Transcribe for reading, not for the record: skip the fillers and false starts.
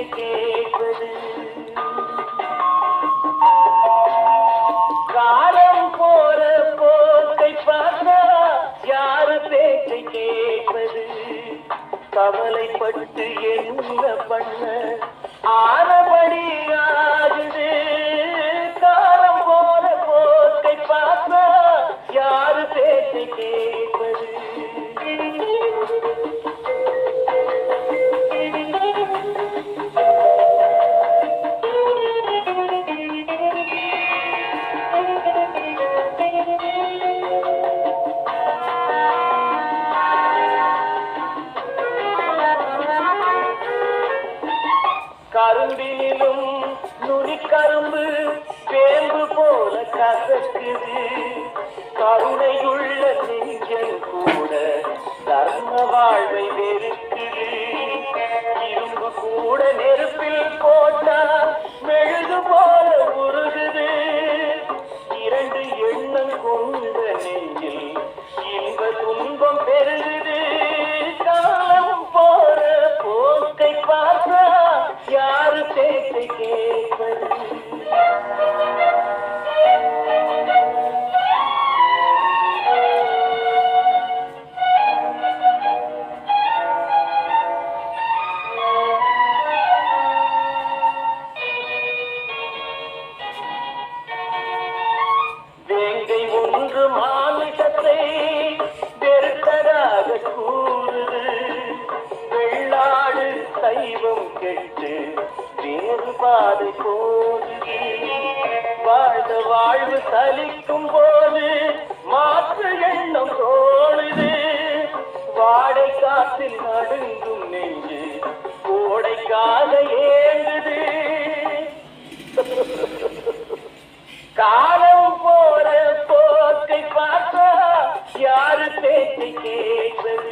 பேச்சை கேட்பது காலம் போற போக்கை பார்த்தா யாரு பேச்சை கேட்பது கவலைப்பட்டு என்ன பண்ண ஆனபடி ஆகுது காலம் போற போக்கை பார்த்தா யாரு பேச்சை கேட்பது கரும்பினிலும் நுனி கரும்பு வேம்பு போல கசக்குது கருணையுள்ள நெஞ்சல் கூட தர்ம வாழ்வை வெறுக்குது இரும்பு கூட நெருப்பில் போட்டா மெழுகு போல உருகுது இரண்டு எண்ணம் கொண்ட நெஞ்சில் இன்ப துன்பம் பெருகுது காலம் போற போக்கை பார்த்தா யாரு பேச்சை கேட்பது வேங்கை ஒன்று மாநிலத்தை வெறுத்ததாக கூறுது வெள்ளாடு சைவம் கெட்டு வேறு பாதை போகுது வாழ்ந்த வாழ்வு சலிக்கும் போது மாற்று எண்ணம் தோணுது வாடை காற்றில் நடுங்கும் நெஞ்சு கோடைக்காக ஏங்குது காலம் போற போக்கை பார்த்தா யாரு பேச்சை கேட்பது